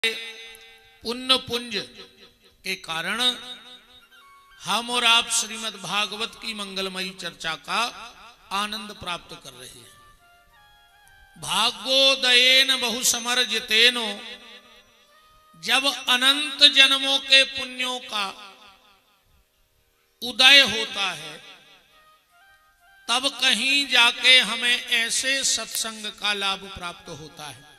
पुण्य पुंज के कारण हम और आप श्रीमद् भागवत की मंगलमयी चर्चा का आनंद प्राप्त कर रहे हैं। भाग्योदयेन बहुसमर्जितेनो, जब अनंत जन्मों के पुण्यों का उदय होता है तब कहीं जाके हमें ऐसे सत्संग का लाभ प्राप्त होता है।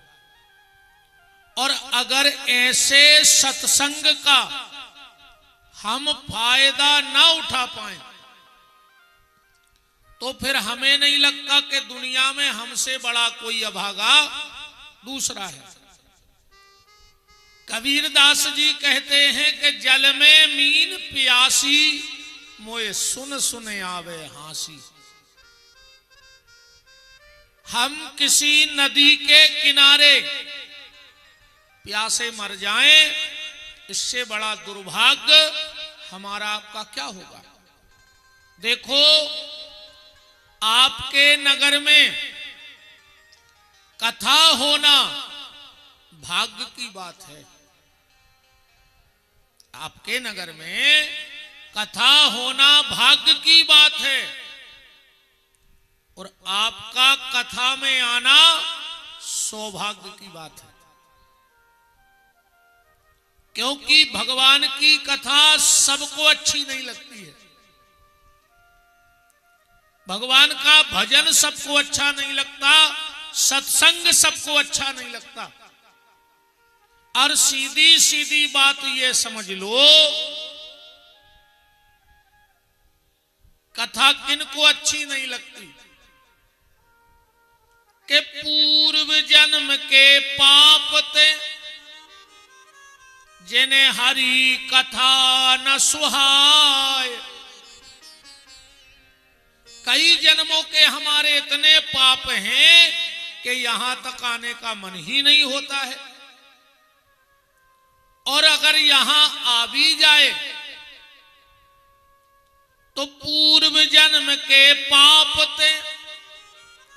और अगर ऐसे सत्संग का हम फायदा ना उठा पाए तो फिर हमें नहीं लगता कि दुनिया में हमसे बड़ा कोई अभागा दूसरा है। कबीरदास जी कहते हैं कि जल में मीन प्यासी, मोए सुन सुन आवे हांसी। हम किसी नदी के किनारे प्यासे मर जाएं, इससे बड़ा दुर्भाग्य हमारा आपका क्या होगा। देखो, आपके नगर में कथा होना भाग्य की बात है। आपके नगर में कथा होना भाग्य की बात है और आपका कथा में आना सौभाग्य की बात है। क्योंकि भगवान की कथा सबको अच्छी नहीं लगती है, भगवान का भजन सबको अच्छा नहीं लगता, सत्संग सबको अच्छा नहीं लगता। और सीधी सीधी बात ये समझ लो, कथा किनको अच्छी नहीं लगती कि पूर्व जन्म के पाप ते जिन्हें हरि कथा न सुहाय। कई जन्मों के हमारे इतने पाप हैं कि यहां तक आने का मन ही नहीं होता है, और अगर यहां आ भी जाए तो पूर्व जन्म के पाप ते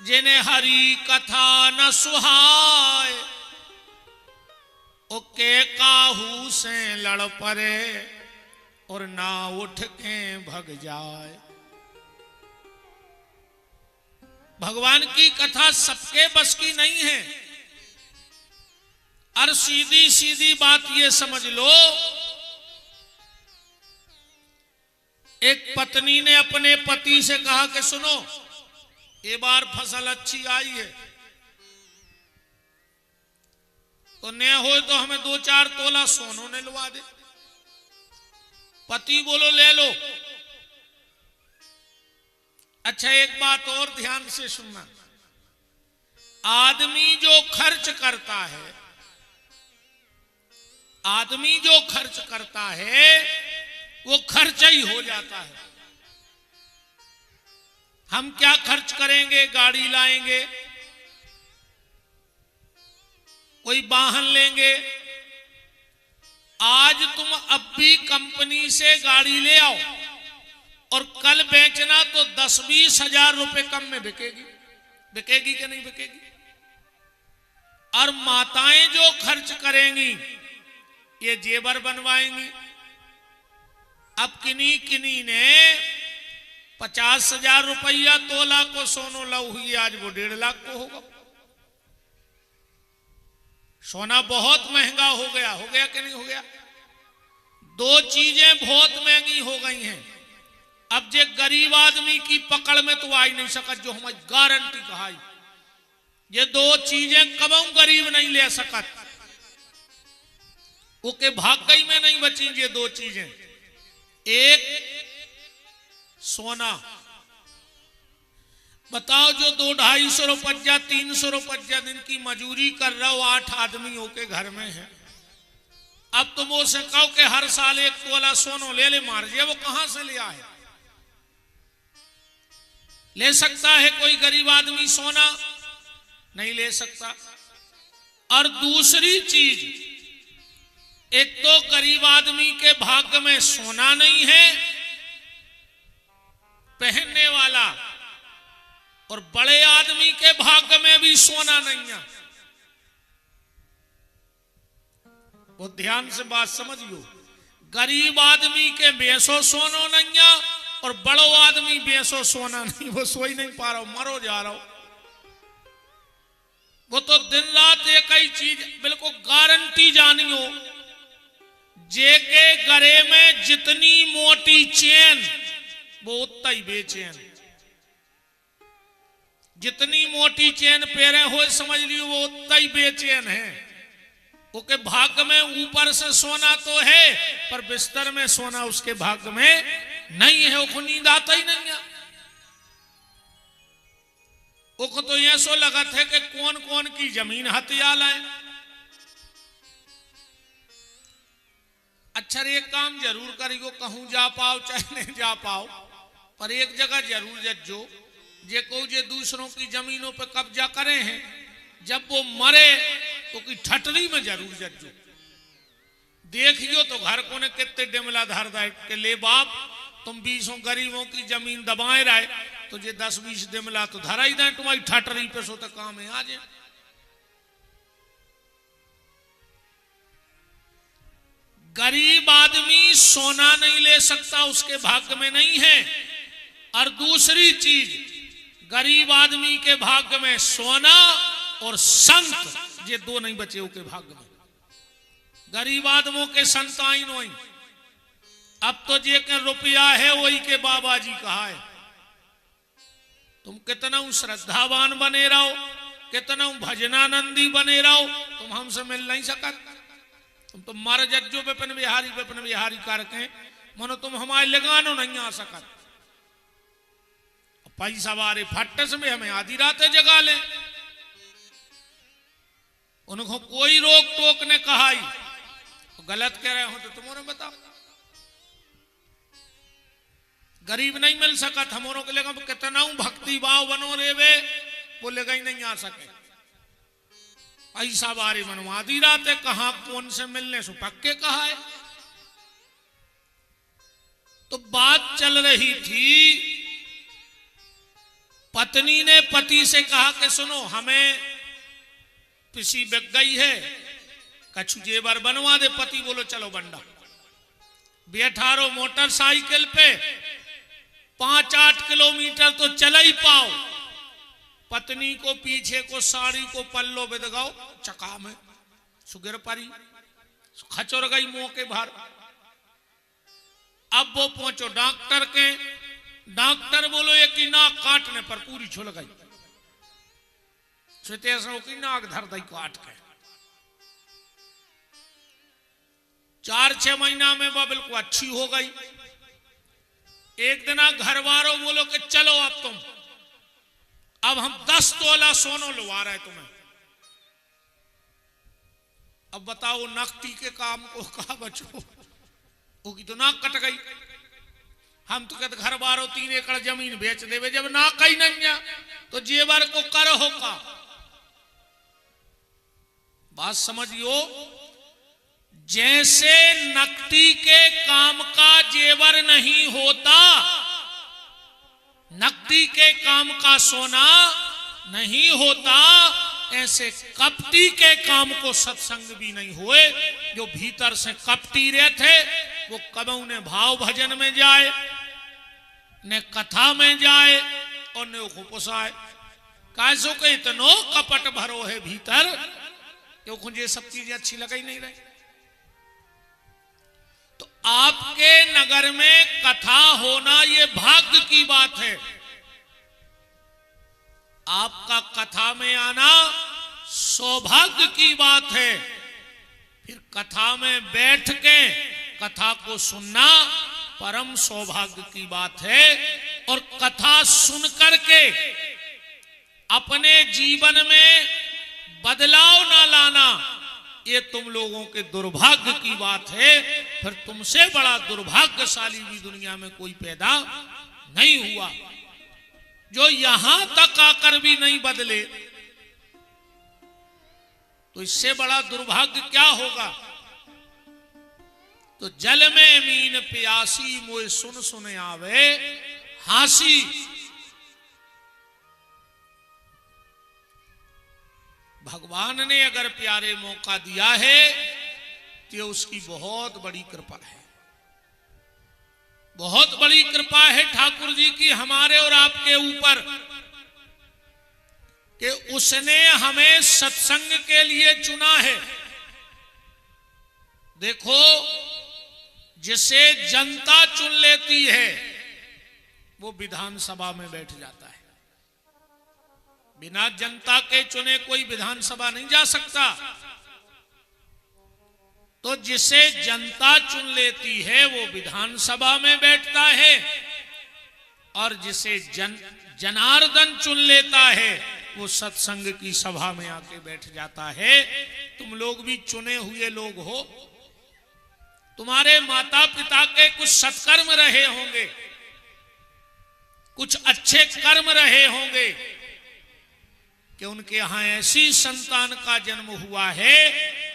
जिन्हें हरि कथा न सुहाय। ओके काहू से लड़ पड़े और ना उठ के भग जाए। भगवान की कथा सबके बस की नहीं है। और सीधी सीधी बात ये समझ लो, एक पत्नी ने अपने पति से कहा कि सुनो, ये बार फसल अच्छी आई है तो न हो तो हमें 2-4 तोला सोनो ने लुआ दे। पति बोलो ले लो। अच्छा, एक बात और ध्यान से सुनना, आदमी जो खर्च करता है, आदमी जो खर्च करता है वो खर्चा ही हो जाता है। हम क्या खर्च करेंगे? गाड़ी लाएंगे, कोई वाहन लेंगे। आज तुम अब भी कंपनी से गाड़ी ले आओ और कल बेचना तो 10-20 हजार रुपए कम में बिकेगी। बिकेगी कि नहीं बिकेगी? और माताएं जो खर्च करेंगी, ये जेवर बनवाएंगी। अब किन्हीं किन्हीं ने 50 हजार रुपया तोला को सोनो लव हुई, आज वो 1.5 लाख को होगा। सोना बहुत महंगा हो गया कि नहीं हो गया? 2 चीजें बहुत महंगी हो गई हैं। अब जे गरीब आदमी की पकड़ में तो आ ही नहीं सकत, जो हमारी गारंटी कहा, ये 2 चीजें कबू गरीब नहीं ले सकत। वो के भाग्य में नहीं बची ये 2 चीजें। एक सोना। बताओ, जो 200-250 रुपया 300 रुपया दिन की मजूरी कर रहा हो, 8 आदमियों के घर में है। अब तुम उसे कहो कि हर साल 1 तोला सोनो ले ले, मार जे, वो कहां से ले आए? ले सकता है कोई गरीब आदमी सोना? नहीं ले सकता। और दूसरी चीज, एक तो गरीब आदमी के भाग्य में सोना नहीं है पहनने वाला, और बड़े आदमी के भाग्य में भी सोना नहीं है। वो ध्यान से बात समझियो। गरीब आदमी के बेसो सोनो नहीं है और बड़ो आदमी बेसो सोना नहीं, वो सो ही नहीं पा रहा, मरो जा रहा। वो तो दिन रात एक ही चीज बिल्कुल गारंटी जानियो, जेके गरे में जितनी मोटी चेन वो उतना ही बेचैन। जितनी मोटी चेन पेरे हो समझ लियो वो उतना ही बेचैन है। उसके भाग्य में ऊपर से सोना तो है पर बिस्तर में सोना उसके भाग्य में नहीं है, उसको नींद आता ही नहीं है। उसको तो यह सो लगत है कि कौन कौन की जमीन हथिया लाए। अच्छा एक काम जरूर करियो, कहूं जा पाओ चाहे नहीं जा पाओ, पर एक जगह जरूर जज्जो, जे को जे दूसरों की जमीनों पे कब्जा करे हैं, जब वो मरे तो की ठटरी में जरूर जज्जो। देखियो तो घर को ने कितने डिमला धर दे के ले बाप तुम 20 गरीबों की जमीन दबाए रहे तो जे 10-20 डिमला तो धरा ही दे तुम्हारी ठटरी पे, सो तो काम है आज। गरीब आदमी सोना नहीं ले सकता, उसके भाग्य में नहीं है। और दूसरी चीज, गरीब आदमी के भाग्य में सोना और संत, ये दो नहीं बचे उसके भाग्य में। गरीब आदमों के संत आई नहीं। अब तो जे के रुपया है वही के बाबा जी कहा है। तुम कितना श्रद्धावान बने रहो, कितना भजनानंदी बने रहो, तुम हमसे मिल नहीं सकत। तुम तो मर जज्जो विपिन बिहारी करके मनो तुम हमारे लगानो नहीं आ सकत। पैसा वारे फट्टे से में हमें आधी रातें जगा ले। उनको कोई रोक टोक ने कहा ही तो गलत कह रहे हो तो तुम्हारे बताओ। गरीब नहीं मिल सकत, हमोरों के लेगा कितना भक्ति भाव बनो रेवे वो लेगा ही नहीं आ सके। ऐसा बारे मनो आधी रात कहा कौन से मिलने से पक्के कहा है। तो बात चल रही थी, पत्नी ने पति से कहा कि सुनो हमें पिसी बिक गई है, कछु जेवर बनवा दे। पति बोलो चलो बंडा। बैठारो मोटरसाइकिल पे 5-8 किलोमीटर तो चल ही पाओ। पत्नी को पीछे को साड़ी को पल्लो बिदगाओ चका में सुगिर परी खचोर गई मुंह के भर। अब वो पहुंचो डॉक्टर के। डॉक्टर बोलो एक की नाक काटने पर पूरी छुल गई। की नाक धर दई काट के 4-6 महीना में वह बिल्कुल अच्छी हो गई। एक दिन घर वालों बोलो कि चलो अब हम 10 तोला सोनो लुवा रहे तुम्हें। अब बताओ नकदी के काम को कहा बचो, होगी तो नाक कट गई। हम तो कहते घर वालों 3 एकड़ जमीन बेच देवे, जब नाक ही नहीं है तो जेवर को कर होगा। बात समझियो, जैसे नकदी के काम का जेवर नहीं होता, नकदी के काम का सोना नहीं होता, ऐसे कपटी के काम को सत्संग भी नहीं हुए। जो भीतर से कपटी रहते वो कबू ने भाव भजन में जाए, ने कथा में जाए और ने को पुसाए। कैसो के इतनो कपट भरो है भीतर क्यों ये सब चीजें अच्छी लग ही नहीं रही। तो आपके नगर में कथा होना ये भाग्य की बात है। आपका कथा में आना सौभाग्य की बात है। फिर कथा में बैठ के कथा को सुनना परम सौभाग्य की बात है। और कथा सुन करके अपने जीवन में बदलाव ना लाना ये तुम लोगों के दुर्भाग्य की बात है। फिर तुमसे बड़ा दुर्भाग्यशाली भी दुनिया में कोई पैदा नहीं हुआ जो यहां तक आकर भी नहीं बदले। तो इससे बड़ा दुर्भाग्य क्या होगा। तो जल में मीन प्यासी मोए सुन सुन आवे हासी। भगवान ने अगर प्यारे मौका दिया है ये उसकी बहुत बड़ी कृपा है, बहुत बड़ी कृपा है ठाकुर जी की हमारे और आपके ऊपर, कि उसने हमें सत्संग के लिए चुना है। देखो, जिसे जनता चुन लेती है वो विधानसभा में बैठ जाता है। बिना जनता के चुने कोई विधानसभा नहीं जा सकता। तो जिसे जनता चुन लेती है वो विधानसभा में बैठता है, और जिसे जनार्दन चुन लेता है वो सत्संग की सभा में आके बैठ जाता है। तुम लोग भी चुने हुए लोग हो, तुम्हारे माता पिता के कुछ सत्कर्म रहे होंगे, कुछ अच्छे कर्म रहे होंगे कि उनके यहां ऐसी संतान का जन्म हुआ है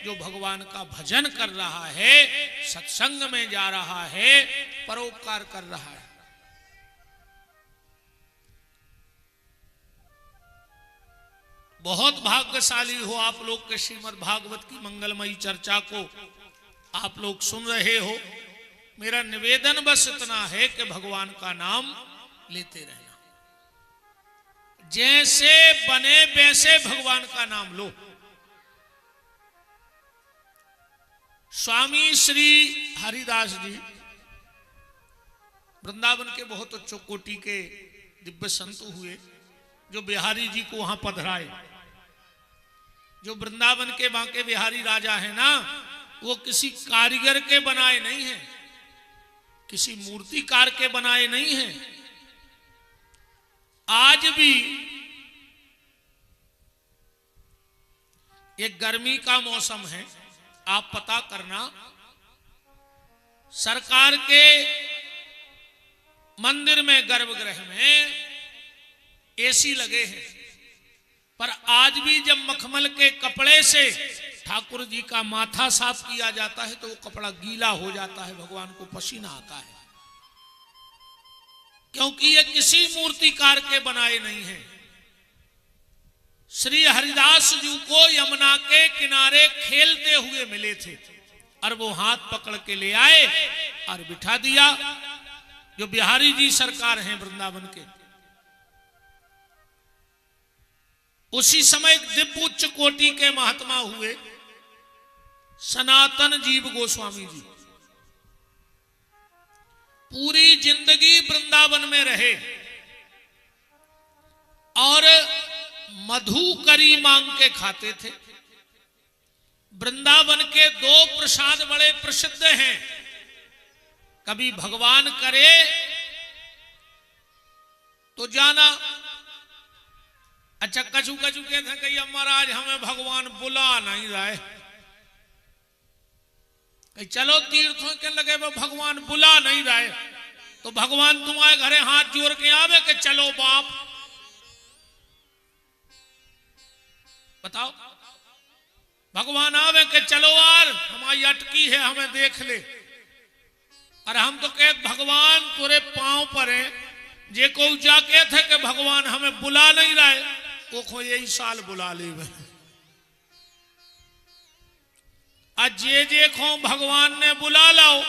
जो भगवान का भजन कर रहा है, सत्संग में जा रहा है, परोपकार कर रहा है। बहुत भाग्यशाली हो आप लोग के श्रीमद् भागवत की मंगलमयी चर्चा को आप लोग सुन रहे हो। मेरा निवेदन बस इतना है कि भगवान का नाम लेते रहना, जैसे बने वैसे भगवान का नाम लो। स्वामी श्री हरिदास जी वृंदावन के बहुत उच्च कोटि के दिव्य संत हुए, जो बिहारी जी को वहां पधराए। जो वृंदावन के बांके बिहारी राजा है ना, वो किसी कारीगर के बनाए नहीं है, किसी मूर्तिकार के बनाए नहीं है। आज भी ये गर्मी का मौसम है, आप पता करना, सरकार के मंदिर में गर्भगृह में एसी लगे हैं, पर आज भी जब मखमल के कपड़े से ठाकुर जी का माथा साफ किया जाता है तो वो कपड़ा गीला हो जाता है, भगवान को पसीना आता है, क्योंकि ये किसी मूर्तिकार के बनाए नहीं हैं। श्री हरिदास जी को यमुना के किनारे खेलते हुए मिले थे, और वो हाथ पकड़ के ले आए और बिठा दिया। जो बिहारी जी सरकार हैं वृंदावन के, उसी समय दिव्य उच्च कोटि के महात्मा हुए सनातन जीव गोस्वामी जी। पूरी जिंदगी वृंदावन में रहे और मधु करी मांग के खाते थे। वृंदावन के दो प्रसाद बड़े प्रसिद्ध हैं। कभी भगवान करे तो जाना, अच्छा कछु कछु कहते हैं कि महाराज हमें भगवान बुला नहीं रहे, चलो तीर्थों के लगे वो भगवान बुला नहीं रहे, तो भगवान तुम्हारे घरे हाथ जोड़ के आवे कि चलो बाप, बताओ, भगवान आवे कि चलो यार हमारी अटकी है हमें देख ले। और हम तो कहते भगवान तुरे पांव पर है, जे को जाके थे कि भगवान हमें बुला नहीं रहे, वो को यही साल बुला ले। जे को भगवान ने बुला लाओ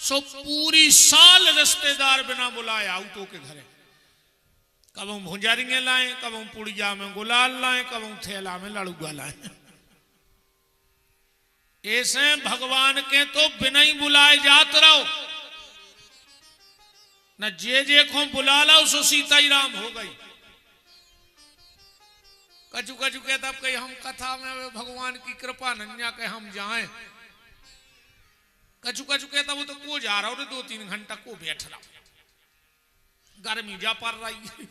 सो पूरी साल रिश्तेदार बिना बुलाए आउटो के घरे, कब हम भुंजारियां लाए, कब हम पुड़िया में गुलाल लाए, कब हम थैला में लड़ुआ लाए। ऐसे भगवान के तो बिना ही बुलाए जात रहो न, जे को बुला लाओ सो सीता ही राम हो गई। कछु कछु कहता कहीं हम कथा में भगवान की कृपा नन्या के हम जाएं, कछु कछु कहता वो तो को जा रहा हो 2-3 घंटा को बैठ रहा, गर्मी जा पड़ रही।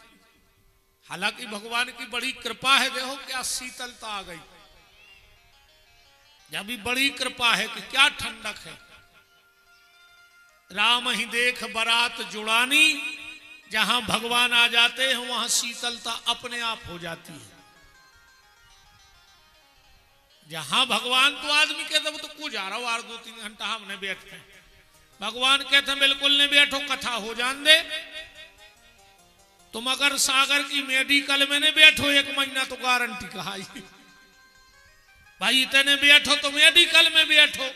हालांकि भगवान की बड़ी कृपा है, देखो क्या शीतलता आ गई, जब भी बड़ी कृपा है कि क्या ठंडक है। राम ही देख बारात जुड़ानी, जहां भगवान आ जाते हैं वहां शीतलता अपने आप हो जाती है। जहां भगवान तो आदमी कहते वो तो को जा रहा हो 2-3 घंटा हम नहीं बैठते, भगवान कहते बिल्कुल नहीं बैठो, कथा हो जान दे। तुम अगर सागर की मेडिकल में नहीं बैठो 1 महीना तो गारंटी कहा भाई, इतने बैठो तो मेडिकल में बैठो,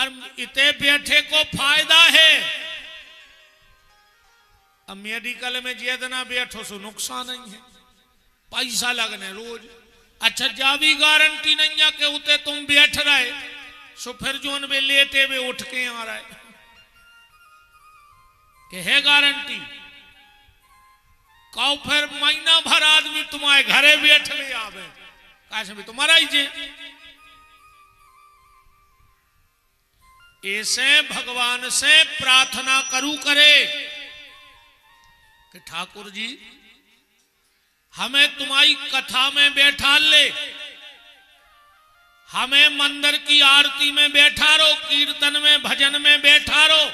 और इतने बैठे को फायदा है। अब मेडिकल में जितना बैठो सो नुकसान नहीं है, पैसा लगने रोज। अच्छा जा भी गारंटी नहीं है कि उते तुम बैठ रहे सो फिर जोन में लेटे में उठ के आ रहा है कि है गारंटी। कहो फिर महीना भर आदमी तुम्हारे घरे बैठ में आवे कैसे भी तुम्हारा ही जे। ऐसे भगवान से प्रार्थना करू करे कि ठाकुर जी हमें तुम्हारी कथा में बैठा ले, हमें मंदिर की आरती में बैठा रहो, कीर्तन में भजन में बैठा रहो,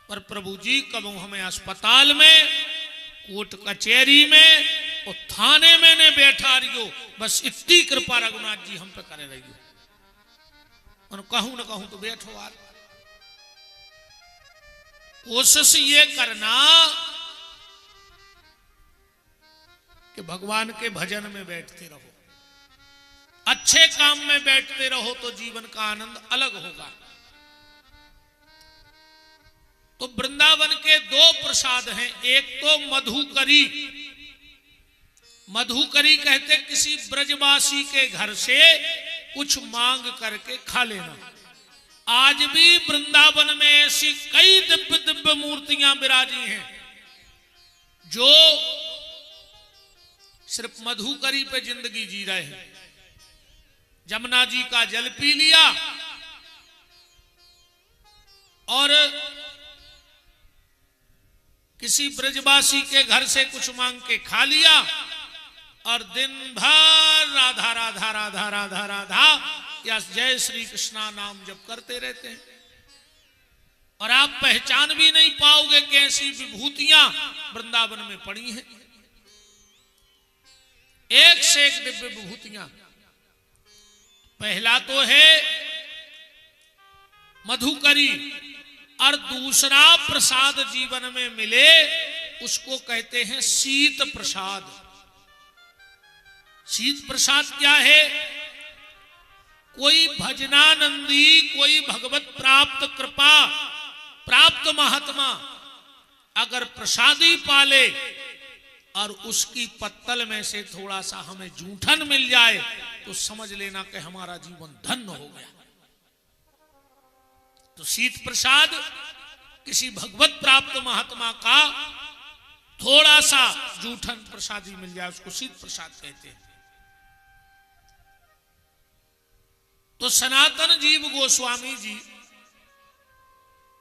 पर प्रभु जी कबू हमें अस्पताल में, कोर्ट कचहरी में और थाने में ने बैठा रही हो। बस इतनी कृपा रघुनाथ जी हम पे करे रही हो। और कहूं न कहूं तो बैठो यार। कोशिश ये करना कि भगवान के भजन में बैठते रहो, अच्छे काम में बैठते रहो तो जीवन का आनंद अलग होगा। तो वृंदावन के दो प्रसाद हैं, एक तो मधुकरी। मधुकरी कहते किसी ब्रजवासी के घर से कुछ मांग करके खा लेना। आज भी वृंदावन में ऐसी कई दिव्य दिव्य मूर्तियां विराजी हैं जो सिर्फ मधुकरी पे जिंदगी जी रहे हैं। जमुना जी का जल पी लिया और किसी ब्रजवासी के घर से कुछ मांग के खा लिया और दिन भर राधा राधा राधा राधा राधा या जय श्री कृष्णा नाम जप करते रहते हैं। और आप पहचान भी नहीं पाओगे कैसी विभूतियां वृंदावन में पड़ी हैं, एक से एक दिव्य विभूतियां। पहला तो है मधुकरी और दूसरा प्रसाद जीवन में मिले उसको कहते हैं शीत प्रसाद। शीत प्रसाद क्या है? कोई भजनानंदी, कोई भगवत प्राप्त कृपा प्राप्त महात्मा अगर प्रसादी पाले और उसकी पत्तल में से थोड़ा सा हमें जूठन मिल जाए तो समझ लेना कि हमारा जीवन धन्य हो गया। तो शीत प्रसाद किसी भगवत प्राप्त महात्मा का थोड़ा सा जूठन प्रसादी मिल जाए उसको शीत प्रसाद कहते हैं। तो सनातन जीव गोस्वामी जी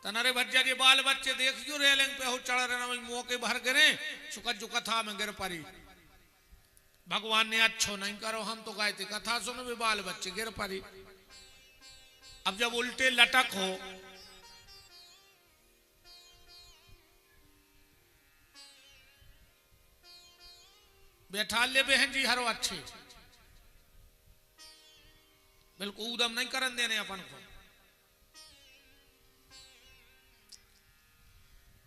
तनारे भज्जा के बाल बच्चे देखियो रेलिंग पे हो चढ़ रहे मौके भर गिरे सुकत जो कथा में गिर पड़ी। भगवान ने अच्छो नहीं करो, हम तो गए थे कथा सुनो भी बाल बच्चे गिर पड़ी। अब जब उल्टे लटक हो बैठा ले बहन जी हरो अच्छे, बिल्कुल उदम नहीं करन देने अपन को।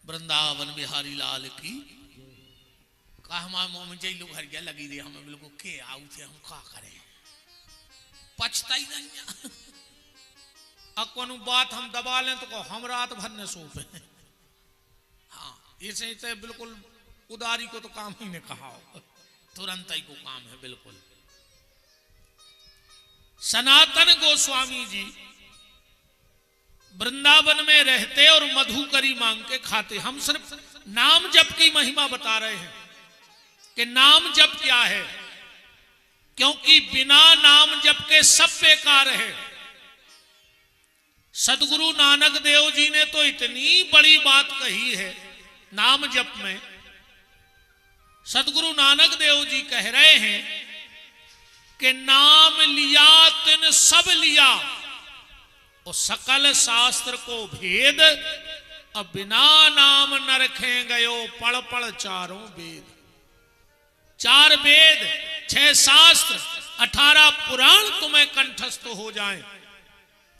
वृंदावन बिहारी लाल की का हमारे मुंह में जई लोग हरिया लगी रही हमें बिल्कुल के आउ थे हम का करें पछता ही नहीं। अब कोनो बात हम दबा लें तो को हम रात भर न सो पे। हाँ ऐसे ही बिल्कुल उदारी को तो काम ही ने कहा तुरंत ही को काम है बिल्कुल। सनातन गोस्वामी जी वृंदावन में रहते और मधुकरी मांग के खाते। हम सिर्फ नाम जप की महिमा बता रहे हैं कि नाम जप क्या है, क्योंकि बिना नाम जप के सब बेकार है। सदगुरु नानक देव जी ने तो इतनी बड़ी बात कही है नाम जप में। सदगुरु नानक देव जी कह रहे हैं कि नाम लिया तिन सब लिया और सकल शास्त्र को भेद, अब बिना नाम न रखे गयो पढ़ पढ़ चारों वेद। 4 वेद 6 शास्त्र 18 पुराण तुम्हें कंठस्थ हो जाएं,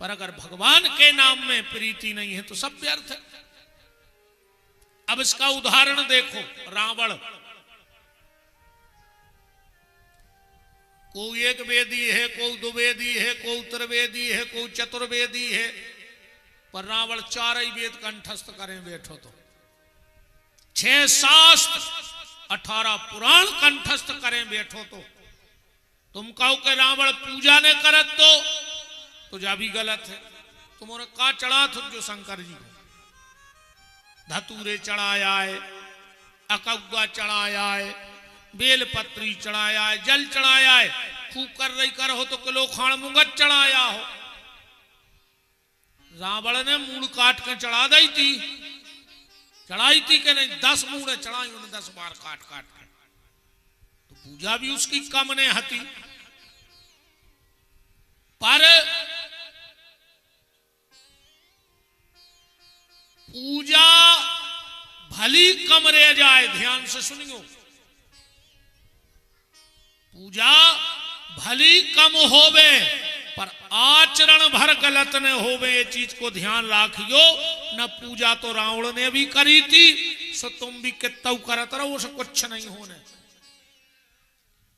पर अगर भगवान के नाम में प्रीति नहीं है तो सब व्यर्थ है। अब इसका उदाहरण देखो, कोई एक वेदी है, कोई दो वेदी है, कोई त्रिवेदी है, कोई चतुर्वेदी है, पर रावण चार ही वेद कंठस्थ करें बैठो तो 6 शास्त्र 18 पुराण कंठस्थ करें बैठो तो तुम कहो कि रावण पूजा ने करत तो जा भी गलत है। तुमने का चढ़ा था जो शंकर जी को धतूरे चढ़ाया है, अकौगा चढ़ाया है, बेलपत्री चढ़ाया है, जल चढ़ाया है, खूब कर रही कर हो तो किलो खाण मुंगत चढ़ाया हो। रावण ने मूड़ काट के चढ़ाई थी कि नहीं? 10 मूड़े चढ़ाई उन्हें 10 बार काट काट के, तो पूजा भी उसकी कम ने हती। पर पूजा भली कम रह जाए, ध्यान से सुनियो, पूजा भली कम होवे पर आचरण भर गलत न होवे, ये चीज को ध्यान राखियो। न पूजा तो रावण ने भी करी थी, सो तुम भी कितना करत रहो, उसे कुछ नहीं होने।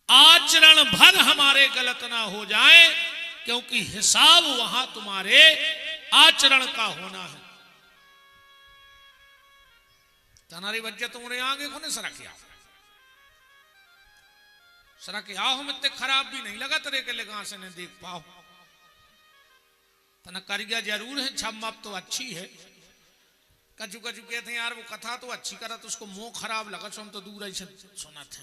आचरण भर हमारे गलत ना हो जाए, क्योंकि हिसाब वहां तुम्हारे आचरण का होना है। तनारी वजह तुम्हारे आगे को नहीं सरक आओ, हम इतने खराब भी नहीं लगा तेरे के लगा से नहीं देख पाओ। तना करिया जरूर है, छम अब तो अच्छी है। कचू कचू कहते हैं यार वो कथा तो अच्छी करा, तो उसको मुंह खराब लगा, सो हम तो दूर ऐसे सुना थे।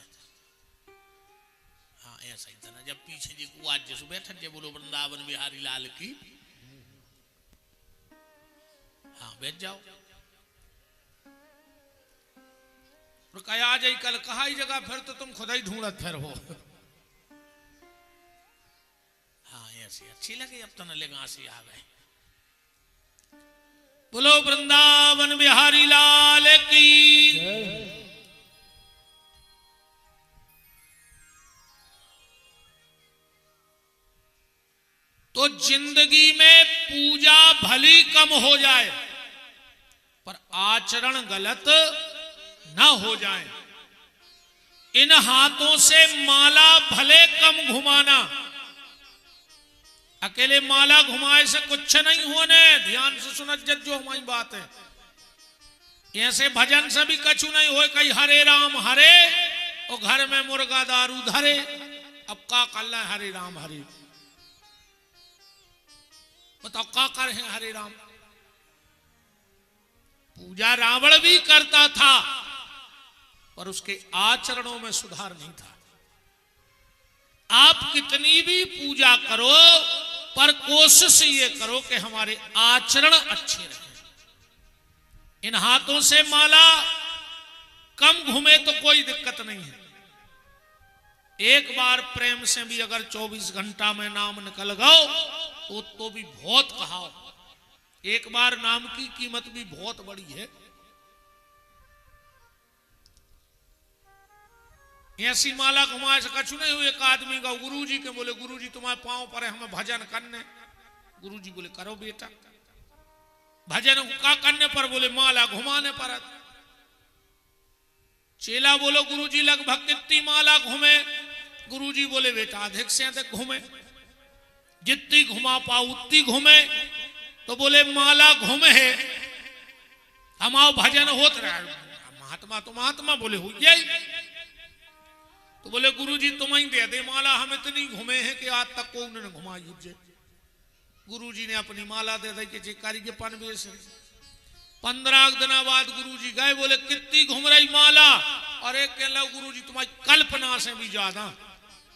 हाँ ऐसा ही था ना, जब पीछे जी को आज जैसे बैठन जे बोलो वृंदावन बिहारी लाल की, हाँ बैठ जाओ। कहा आ जाई कल कहा ही जगह, फिर तो तुम खुदा ही ढूंढत फिर हो। हाँ ऐसी अच्छी लगी, अब तो न लेगा से आ गए। बोलो वृंदावन बिहारी लाल की। तो जिंदगी में पूजा भली कम हो जाए पर आचरण गलत ना हो जाए। इन हाथों से माला भले कम घुमाना, अकेले माला घुमाए से कुछ नहीं होने। ध्यान से सुनत जो हमारी बात है, ऐसे भजन से भी कछु नहीं हो। कहीं हरे राम हरे और घर में मुर्गा दारू धरे, अब का कल हरे राम हरे, बताओ का कर है हरे राम। पूजा रावण भी करता था पर उसके आचरणों में सुधार नहीं था। आप कितनी भी पूजा करो पर कोशिश ये करो कि हमारे आचरण अच्छे रहे। इन हाथों से माला कम घूमे तो कोई दिक्कत नहीं है। एक बार प्रेम से भी अगर 24 घंटा में नाम निकल गओ तो भी बहुत कहाओ। एक बार नाम की कीमत भी बहुत बड़ी है। ऐसी माला घुमाए से कछु नहीं हुई। एक आदमी का गुरुजी के बोले, गुरुजी तुम्हारे पांव पर है, हमें भजन करने। गुरुजी बोले करो बेटा। भजन का करने पर बोले माला घुमाने पर। चेला बोलो गुरुजी लगभग कितनी माला घूमे? गुरुजी बोले बेटा अधिक से अधिक घूमे, जितनी घुमा पाओ उतनी घूमे। तो बोले माला घूमे है, हमारा भजन होत रहा। महात्मा तो महात्मा बोले हो जाए। तो बोले गुरुजी तुम ही दे दे माला, हम इतनी घूमे हैं कि आज तक को उन्होंने घुमाई हुई। गुरुजी ने अपनी माला दे दी कि चिकारी के पनवे से। 15 दिन बाद गुरुजी गए, बोले कितनी घूम रही माला? और एक कह लो गुरुजी तुम्हारी कल्पना से भी ज्यादा।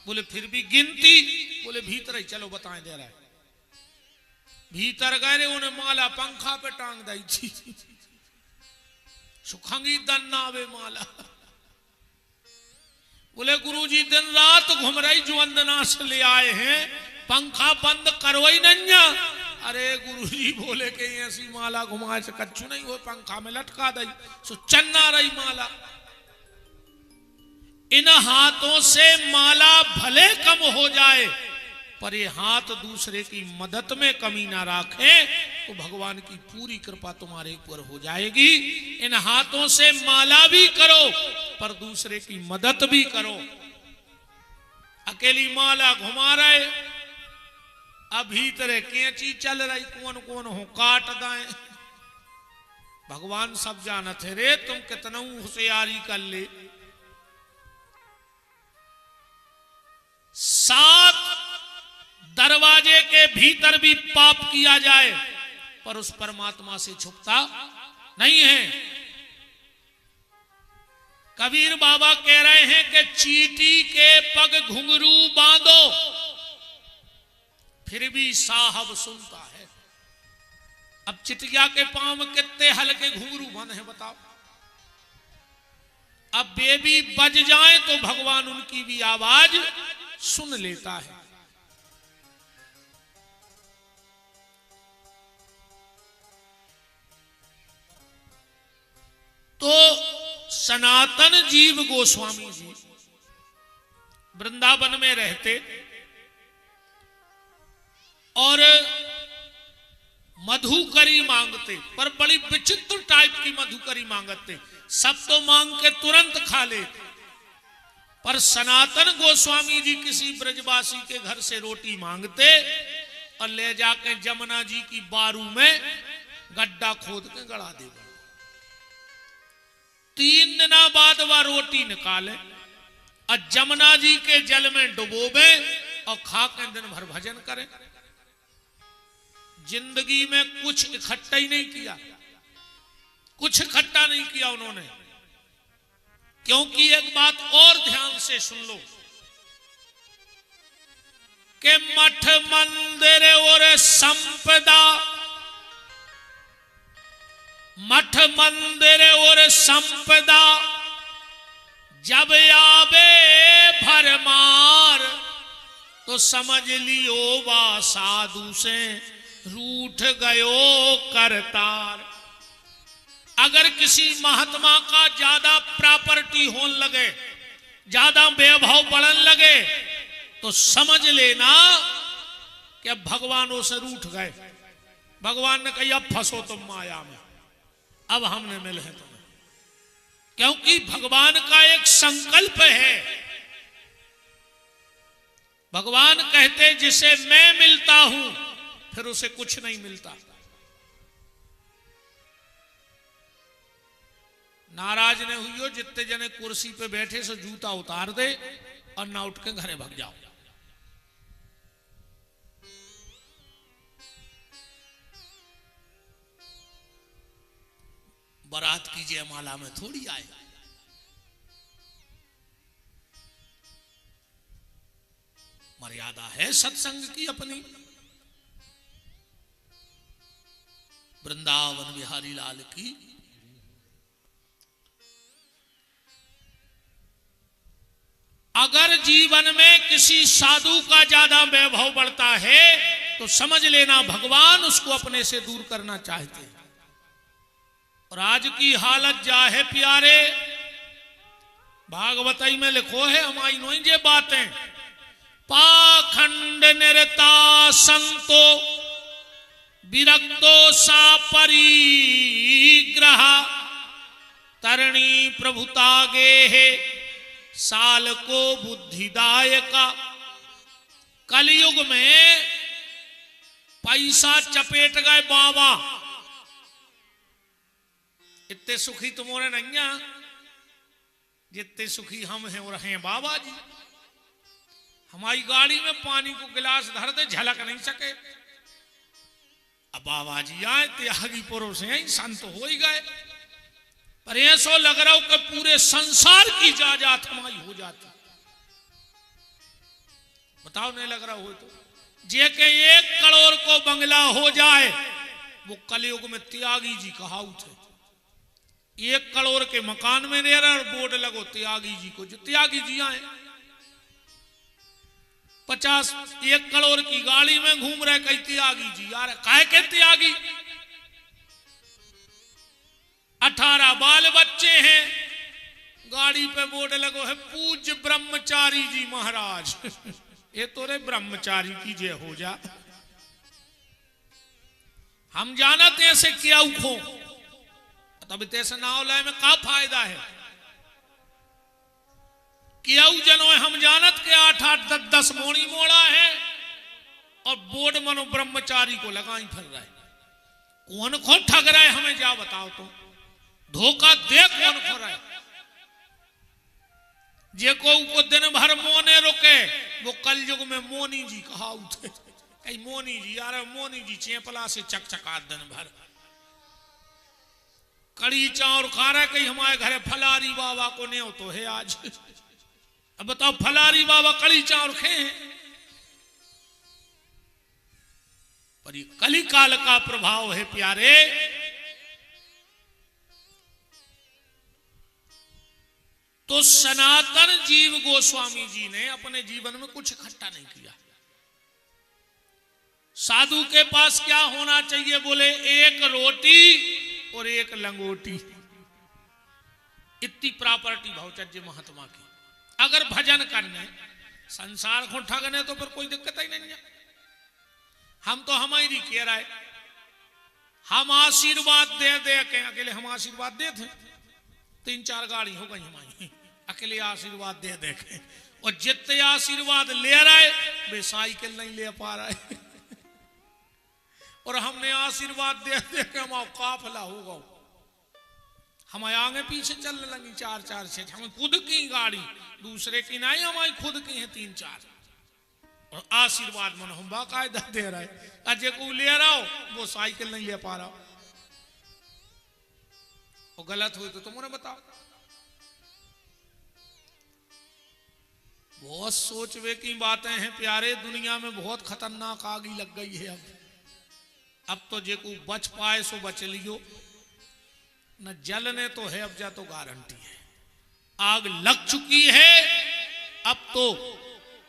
बोले फिर भी गिनती? बोले भीतर ही चलो बताएं दे रहा है। भीतर गए, उन्हें माला पंखा पे टांग दी थी। सुखंगी दन्नावे माला। बोले गुरुजी दिन रात घूम रही जो वंदना से ले आए हैं, पंखा बंद करो ही नहीं। अरे गुरुजी बोले कि ऐसी माला घुमाए से कच्चू नहीं हो, पंखा में लटका दी सो चन्ना रही माला। इन हाथों से माला भले कम हो जाए पर ये हाथ दूसरे की मदद में कमी ना रखे तो भगवान की पूरी कृपा तुम्हारे ऊपर हो जाएगी। इन हाथों से माला भी करो पर दूसरे की मदद भी करो। अकेली माला घुमा रहे, अब भीतरे कैंची चल रही, कौन कौन हो काट दाए। भगवान सब जानत है रे, तुम कितना होशियारी कर ले। 7 दरवाजे के भीतर भी पाप किया जाए पर उस परमात्मा से छुपता नहीं है। कबीर बाबा कह रहे हैं कि चींटी के पग घुंघरू बांधो फिर भी साहब सुनता है। अब चिटिया के पांव में कितने हल्के घुंघरू बंद हैं बताओ। अब बेबी बज जाए तो भगवान उनकी भी आवाज सुन लेता है। तो सनातन जीव गोस्वामी जी वृंदावन में रहते और मधुकरी मांगते, पर बड़ी विचित्र टाइप की मधुकरी मांगते। सब तो मांग के तुरंत खा लेते, पर सनातन गोस्वामी जी किसी ब्रजवासी के घर से रोटी मांगते और ले जाके जमुना जी की बारू में गड्ढा खोद के गड़ा देगा। 3 दिन बाद वह रोटी निकाले और जमुना जी के जल में डुबोबे और खा के दिन भर भजन करें। जिंदगी में कुछ इकट्ठा ही नहीं किया, कुछ इकट्ठा नहीं किया उन्होंने। क्योंकि एक बात और ध्यान से सुन लो कि मठ मंदिर और संपदा, मठ मंदिर और संपदा जब आवे भरमार तो समझ लियो वा साधु से रूठ गयो करतार। अगर किसी महात्मा का ज्यादा प्रॉपर्टी होने लगे, ज्यादा वैभव बढ़न लगे, तो समझ लेना कि अब भगवानों से रूठ गए। भगवान ने कहा अब फंसो तुम माया में, अब हमने मिले हैं तुम्हें। क्योंकि भगवान का एक संकल्प है। भगवान कहते जिसे मैं मिलता हूं फिर उसे कुछ नहीं मिलता। नाराज ने हुई हो, जितने जने कुर्सी पे बैठे सो जूता उतार दे और ना उठ के घरे भाग जाओ। बारात की जयमाला में थोड़ी आए। मर्यादा है सत्संग की अपनी। वृंदावन बिहारी लाल की। अगर जीवन में किसी साधु का ज्यादा वैभव बढ़ता है तो समझ लेना भगवान उसको अपने से दूर करना चाहते हैं। और आज की हालत जा है प्यारे, भागवतई में लिखो है हमारी नोई जे बातें। पाखंड निरता संतो विरक्तो सा परिग्रह तरणी प्रभुता गे है साल को बुद्धिदायका। कलयुग में पैसा चपेट गए बाबा। इतने सुखी तुम्हारे नहीं जितने सुखी हम हैं और हैं बाबा जी। हमारी गाड़ी में पानी को गिलास धर दे झलक नहीं सके। अब बाबा जी आए त्यागी पुरुष हैं, संत हो ही गए, पर ऐसा लग रहा हो कि पूरे संसार की जायदाद हमारी हो जाती। बताओ नहीं लग रहा हो तो? जे के 1 करोड़ को बंगला हो जाए वो कलयुग में त्यागी जी कहावत है। 1 करोड़ के मकान में रह रहा और बोर्ड लगो त्यागी जी को, जो त्यागी जी आए। 1 करोड़ की गाड़ी में घूम रहे कई त्यागी जी यार, काहे के त्यागी? 18 बाल बच्चे हैं, गाड़ी पे बोर्ड लगो है पूज्य ब्रह्मचारी जी महाराज। ये तो रे ब्रह्मचारी की जय हो जा। हम जानते हैं से क्या उखो, तब तैसे नाव लाए में क्या फायदा है? किया जनो हम जानत के 8-8 10 मोड़ी मोड़ा है और बोर्ड मनो ब्रह्मचारी को लगाई फिर रहा है। कौन को ठग रहा है हमें जा बताओ तो, धोखा दे कौन खो रहा है। जे को दिन भर मोने रुके वो कल युग में मोनी जी कहा उठे, कई मोनी जी यार मोनी जी चेपला से चकचका दिन भर कड़ी चावल खा रहा है। कहीं हमारे घरे फलारी बाबा को नहीं हो तो है आज। अब बताओ फलारी बाबा कड़ी चावल खे हैं, पर ये कली काल का प्रभाव है प्यारे। तो सनातन जीव गोस्वामी जी ने अपने जीवन में कुछ इकट्ठा नहीं किया। साधु के पास क्या होना चाहिए? बोले एक रोटी और एक लंगोटी, इतनी प्रॉपर्टी भौचर्य महात्मा की। अगर भजन करने संसार को ठगने तो फिर कोई दिक्कत ही नहीं है। हम तो हमारी कह रहा है, हम आशीर्वाद दे दे के अकेले हम आशीर्वाद दे थे, 3-4 गाड़ी हो गई हमारी अकेले आशीर्वाद दे दे के, और जितने आशीर्वाद ले रहा है वे साइकिल नहीं ले पा रहा है। और हमने आशीर्वाद दे दे के हम काफिला होगा, हम आगे पीछे चलने लगी 4-4-6। हम खुद की गाड़ी, दूसरे की नहीं, हमारी खुद की है 3-4। और आशीर्वाद मन हम बाकायदा दे रहा है। अजय को ले रहा हो वो साइकिल नहीं ले पा रहा, वो गलत हुई तो तुमने बताओ। बहुत सोचवे की बातें हैं प्यारे, दुनिया में बहुत खतरनाक आग ही लग गई है। अब तो जे को बच पाए सो बच लियो, न जलने तो है अब जा तो गारंटी है, आग लग चुकी है। अब तो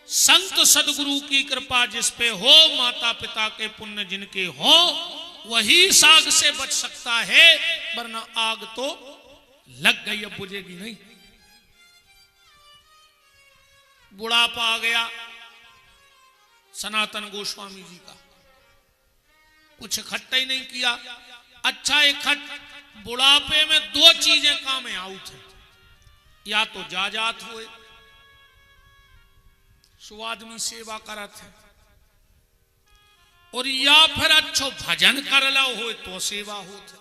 संत सदगुरु की कृपा जिस पे हो, माता पिता के पुण्य जिनके हो, वही आग से बच सकता है, वरना आग तो लग गई, अब बुझेगी नहीं। बुढ़ापा आ गया सनातन गोस्वामी जी का, कुछ इकट्ठा ही नहीं किया। अच्छा इकट्ठ बुढ़ापे में 2 चीजें काम में आउट है, या तो जाजात हुए, सो आदमी सेवा करत है, और या फिर अच्छो भजन कर लो हो तो सेवा होत।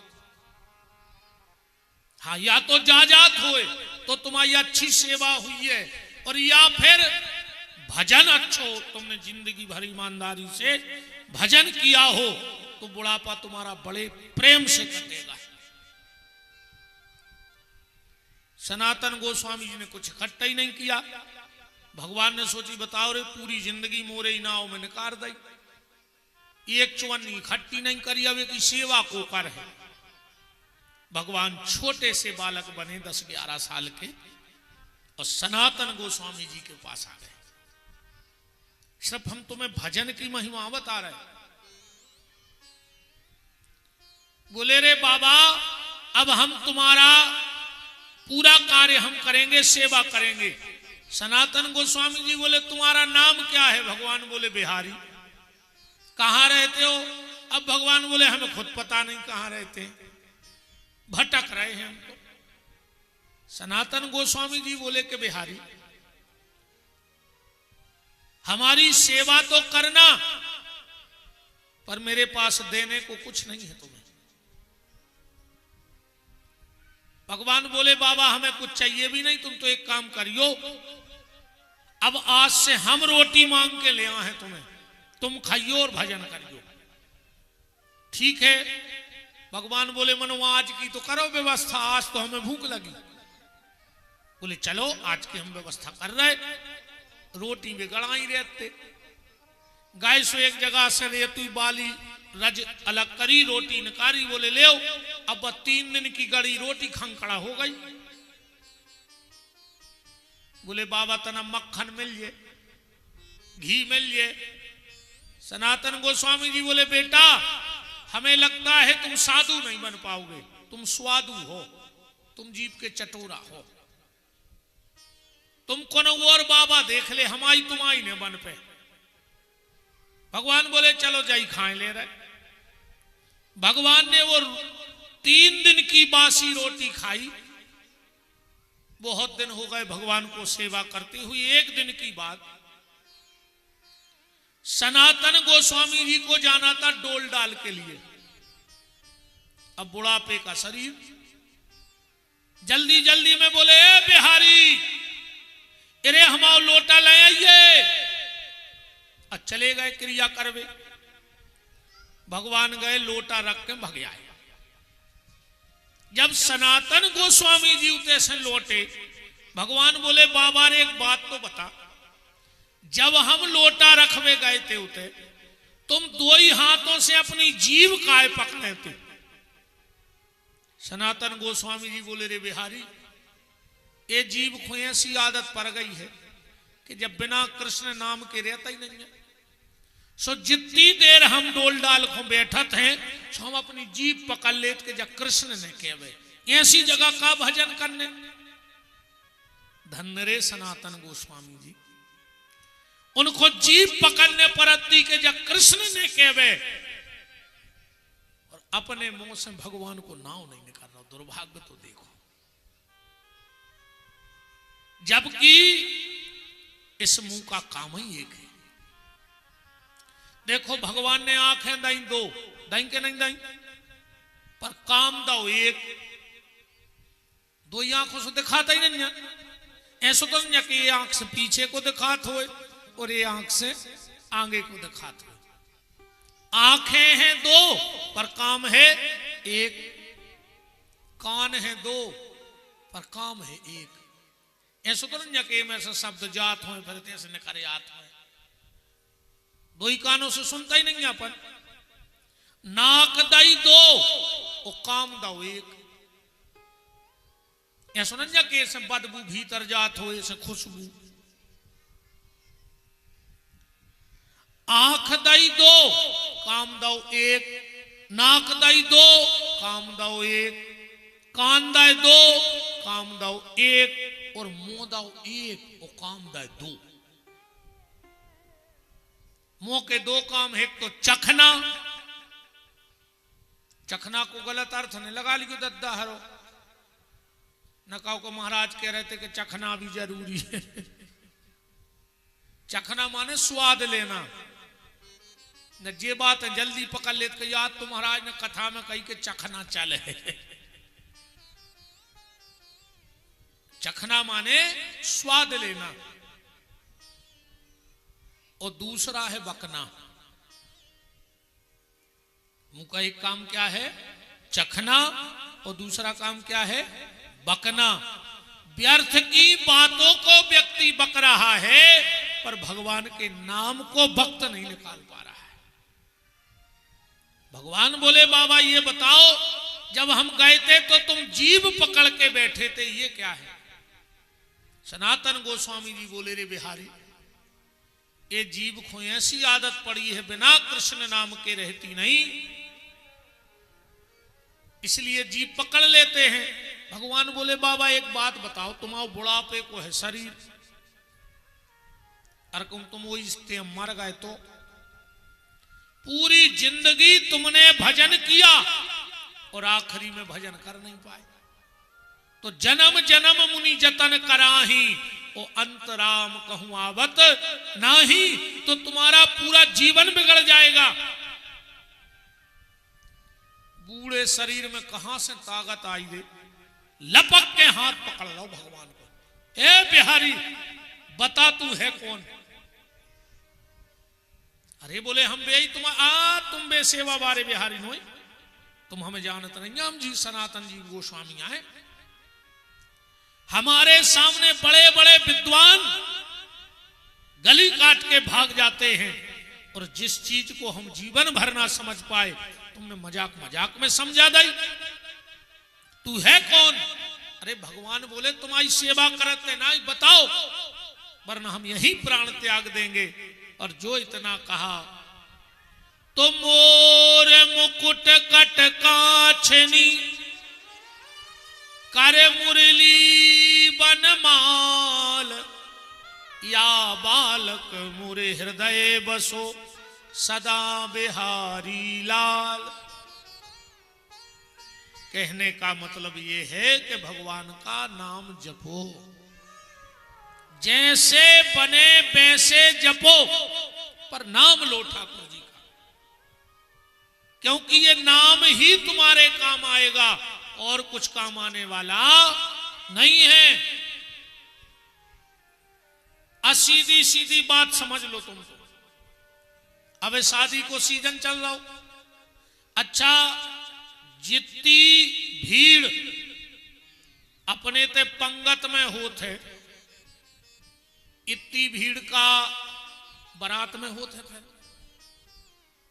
हाँ, या तो जाजात होए तो तुम्हारी अच्छी सेवा हुई है, और या फिर भजन अच्छो, तुमने जिंदगी भर ईमानदारी से भजन किया हो तो बुढ़ापा तुम्हारा बड़े प्रेम से कटेगा। सनातन गोस्वामी जी ने कुछ इकट्ठा ही नहीं किया। भगवान ने सोची बताओ रे पूरी जिंदगी मोरे ही नाव में निकाल दी, एक चुवन्नी इकट्ठी नहीं करी, अब की सेवा को कर है। भगवान छोटे से बालक बने 10-11 साल के, और सनातन गोस्वामी जी के पास आ गए। सिर्फ हम तुम्हें भजन की महिमा बता रहे। बोले रे बाबा अब हम तुम्हारा पूरा कार्य हम करेंगे, सेवा करेंगे। सनातन गोस्वामी जी बोले तुम्हारा नाम क्या है? भगवान बोले बिहारी। कहाँ रहते हो? अब भगवान बोले हमें खुद पता नहीं कहाँ रहते हैं, भटक रहे हैं हमको। सनातन गोस्वामी जी बोले कि बिहारी हमारी सेवा तो करना, पर मेरे पास देने को कुछ नहीं है तुम्हें। भगवान बोले बाबा हमें कुछ चाहिए भी नहीं, तुम तो एक काम करियो, अब आज से हम रोटी मांग के ले आए हैं तुम्हें, तुम खाइयो और भजन करियो। ठीक है। भगवान बोले मनो आज की तो करो व्यवस्था, आज तो हमें भूख लगी। बोले चलो आज की हम व्यवस्था कर रहे। रोटी में गड़ाई रहते, गाय सो एक जगह से रेतु बाली रज अलग करी, रोटी निकारी। बोले ले अब 3 दिन की गड़ी रोटी खंखड़ा हो गई। बोले बाबा तना मक्खन मिल जाए, घी मिल जाए। सनातन गोस्वामी जी बोले बेटा हमें लगता है तुम साधु नहीं बन पाओगे, तुम स्वादु हो, तुम जीव के चटोरा हो, तुम कौन और बाबा देख ले, हमारी तुम्हारी ने बन पे। भगवान बोले चलो जाई खाए ले रहे। भगवान ने वो 3 दिन की बासी रोटी खाई। बहुत दिन हो गए भगवान को सेवा करती हुई। एक दिन की बात, सनातन गोस्वामी जी को जाना था डोल डाल के लिए। अब बुढ़ापे का शरीर, जल्दी जल्दी में बोले, ए बिहारी, अरे हमारा लोटा ले आइए। अब चले गए क्रिया करवे। भगवान गए, लोटा रख के भग आए। जब सनातन गोस्वामी जी उते से लौटे, भगवान बोले, बाबा रे एक बात तो बता, जब हम लोटा रखवे गए थे उते, तुम दो ही हाथों से अपनी जीभ काय पकड़े थे। सनातन गोस्वामी जी बोले, रे बिहारी, ये जीभ को ऐसी आदत पड़ गई है कि जब बिना कृष्ण नाम के रहता ही नहीं है। सो जितनी देर हम डोल डाल को बैठत हैं, सो हम अपनी जीभ पकड़ लेते कि जब कृष्ण ने कहवे, ऐसी जगह का भजन करने। धन्य रे सनातन गोस्वामी जी, उनको जीभ पकड़ने पर अति के जब कृष्ण ने कहवे, और अपने मुंह से भगवान को नाम नहीं निकाल रहा। दुर्भाग्य तो देखो, जबकि इस मुंह का काम ही एक है। देखो भगवान ने आंखें दाई दो, दाई के नहीं दाई, पर काम दो एक। दो ही आंखों से दिखाता ही नहीं है। ऐसा तो नहीं कि ये आंख से पीछे को दिखात हो और ये आंख से आगे को दिखात हो। आंखें हैं दो पर काम है एक, कान है दो पर काम है एक। ऐसा तो नहीं कि में से शब्द जात हो फिर ऐसे निकले आत हो। दो ही कानों से सुनता ही नहीं अपन। नाक दाई दो और काम दाओ एक। ऐसा नहीं कि ऐसे बदबू भीतर जात हो, ऐसे खुशबू। आंख दाई दो, काम दाओ एक। नाक दाई दो, काम दाओ एक। कान दाई दो, काम दाओ एक। और मुंह दाओ एक और काम दाए दो। मुंह के दो काम है, एक तो चखना। चखना को गलत अर्थ नहीं लगा लियो दद्दा हरो। नकाओ को महाराज कह रहे थे कि चखना भी जरूरी है। चखना माने स्वाद लेना। न जे बात है जल्दी पकड़ लेते कि याद तो महाराज ने कथा में कही कि चखना चले। चखना माने स्वाद लेना। और दूसरा है बकना। मुंह का एक काम क्या है? चखना। और दूसरा काम क्या है? बकना। व्यर्थ की बातों को व्यक्ति बक रहा है, पर भगवान के नाम को भक्त नहीं निकाल पा रहा है। भगवान बोले, बाबा ये बताओ, जब हम गए थे तो तुम जीभ पकड़ के बैठे थे, ये क्या है? सनातन गोस्वामी जी बोले, रे बिहारी, ये जीभ को ऐसी आदत पड़ी है, बिना कृष्ण नाम के रहती नहीं, इसलिए जीभ पकड़ लेते हैं। भगवान बोले, बाबा एक बात बताओ, तुम्हारे बुढ़ापे को है शरीर, और तुम वो इससे मर गए तो पूरी जिंदगी तुमने भजन किया और आखिरी में भजन कर नहीं पाए, तो जन्म जन्म मुनि जतन कराही, ओ अंतराम कहूं आवत नाही, तो तुम्हारा पूरा जीवन बिगड़ जाएगा। बूढ़े शरीर में कहां से ताकत आई रे? लपक के हाथ पकड़ लो भगवान को। ए बिहारी, बता तू है कौन? अरे बोले, हम बे तुम बे सेवा बारे बिहारी नो, तुम हमें जानत नहीं। हम जी सनातन जी गोस्वामी आए, हमारे सामने बड़े बड़े विद्वान गली काट के भाग जाते हैं, और जिस चीज को हम जीवन भर ना समझ पाए, तुमने मजाक मजाक में समझा दी। तू है कौन? अरे भगवान बोले, तुम्हारी सेवा करते ना, बताओ, वरना हम यही प्राण त्याग देंगे। और जो इतना कहा, तो मोर मुकुट कट काछनी, करे मुरली बनमाल, या बालक मुरे हृदय बसो, सदा बिहारी लाल। कहने का मतलब ये है कि भगवान का नाम जपो, जैसे बने वैसे जपो, पर नाम लो ठाकुर जी का, क्योंकि ये नाम ही तुम्हारे काम आएगा और कुछ काम आने वाला नहीं है। सीधी सीधी बात समझ लो तुम। अब शादी को सीजन चल रहा हो, अच्छा जितनी भीड़ अपने ते पंगत में होते, इतनी भीड़ का बारात में होते फिर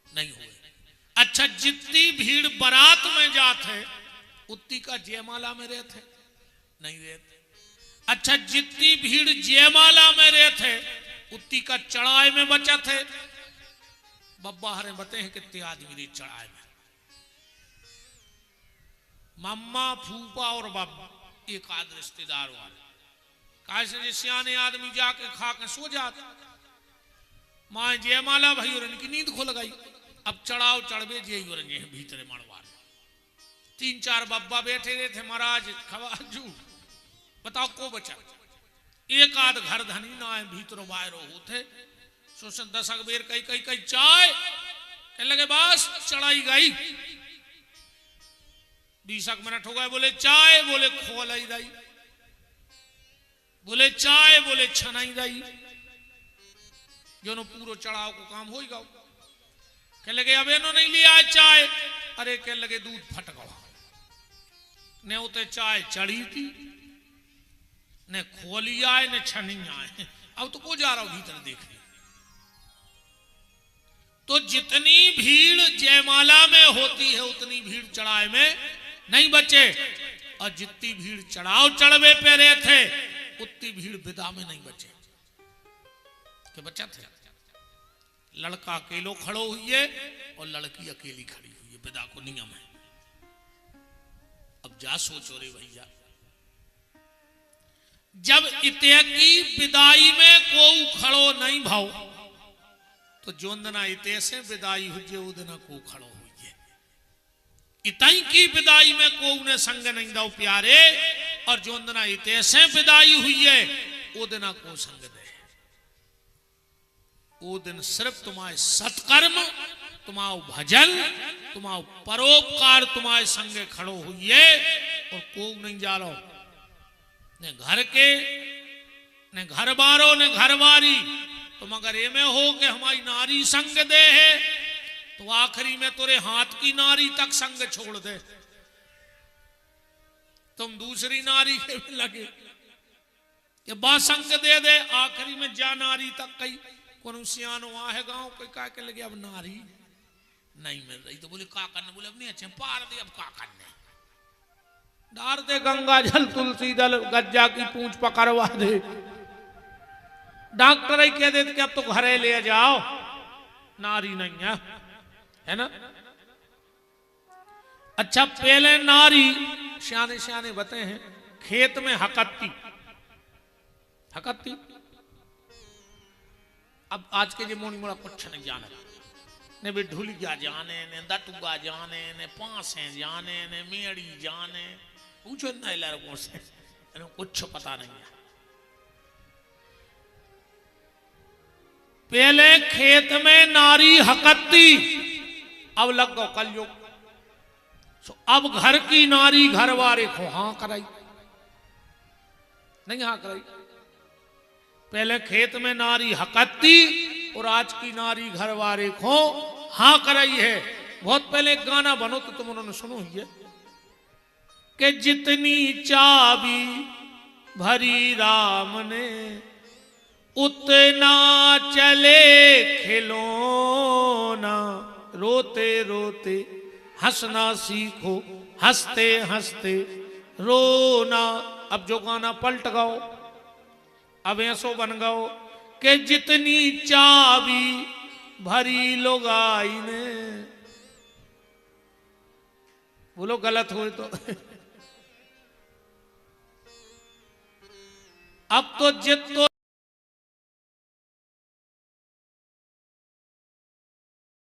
नहीं हुए। अच्छा जितनी भीड़ बारात में जाते, उतनी का जयमाला में रहते नहीं रहते। अच्छा जितनी भीड़ जयमाला में रहते, उतनी का चढ़ाए में बचा थे। बब्बा हरे बते हैं कितने आदमी चढ़ाए में, मम्मा फूफा और बाबा एक आध रिश्तेदार वाले, कैसे सियाने आदमी जाके खा के सो जाते। माँ जयमाला भाई और इनकी नींद खुल गई। अब चढ़ाओ चढ़वे जे भीतरे मड़वार 3-4 बब्बा बैठे रहे थे। महाराज खवाजू बताओ को बचा, एक आध घर धनी ना है भीतरो बाहरो होते। सोचन 10 बेर कई कई कई चाय कह लगे, बस चढ़ाई गई। 20 मिनट हो गए, बोले चाय, बोले खोलाई दाई, बोले चाय, बोले छनाई दाई, जो पूरो चढ़ाव को काम हो ही गो। कह लगे अब इन्हों नहीं लिया चाय, अरे कह लगे दूध फट गवा, ने उते चाय चढ़ी थी, ने खोली आए ने छनी आए। अब तो को जा रहा हूं भीतर देखने। तो जितनी भीड़ जयमाला में होती है उतनी भीड़ चढ़ाए में नहीं बचे, और जितनी भीड़ चढ़ाव चढ़वे पे रहे थे उतनी भीड़ विदा में नहीं बचे कि बचा थे। लड़का अकेलो खड़ो हुई है और लड़की अकेली खड़ी हुई है, विदा को नियम है। अब जा सोचो रे भैया, जब इते की विदाई में को खड़ो नहीं भाव, तो जोंदना इते से विदाई हुई उदना को खड़ो हुई है। इतई की विदाई में को उन्हें संग नहीं दो प्यारे, और जोंदना इते से विदाई हुई है उदना को संग दे। वो दिन सिर्फ तुम्हारे सत्कर्म, तुम्हारा भजन, तुम्हारा परोपकार तुम्हारे संगे खड़ो हुई है, और को नहीं जा रहा ने घर के ने घर बारो ने घर बारी। तुम अगर ये में हो कि हमारी नारी संग दे है, तो आखिरी में तुरे हाथ की नारी तक संग छोड़ दे, तुम दूसरी नारी के भी लगे कि बा संग दे दे, आखिरी में जा नारी तक कई कौन सियानो है गांव कोई का के लगे अब नारी नहीं मिल रही, तो बोले का करने, बोले अब नहीं अच्छे पार दे, अब का करने, डार दे गंगा जल तुलसी दल गज्जा की पूंछ पकड़वा दे। डॉक्टर ही कह देते कि अब तो घरे ले जाओ, नारी नहीं है ना। अच्छा पहले नारी सियाने सियाने बते हैं खेत में हकत्ती हकत्ती। अब आज के जो मोनी मोड़ा कुछ नहीं जाने, ने भी ढुलिया जाने, ने दटुआ जाने, ने पांसे जाने, ने मेड़ी जाने, पूछो ना लड़कों से, कुछ पता नहीं है। पहले खेत में नारी हकत्ती, अब लग गो कलयुग। अब घर की नारी घर वारे को हाँ कराई नहीं, हाँ कराई। पहले खेत में नारी हकत्ती, और आज की नारी घर वारे को हाँ कराई है। बहुत पहले एक गाना बनो तो तुम उन्होंने सुनो ही है कि जितनी चाबी भरी राम ने, उतना चले खिलौना, रोते रोते हंसना सीखो, हंसते हंसते रोना। अब जो गाना पलट गओ, अब ऐसो बन गओ कि जितनी चाबी भरी लुगाई ने। बोलो गलत हो तो अब तो जितो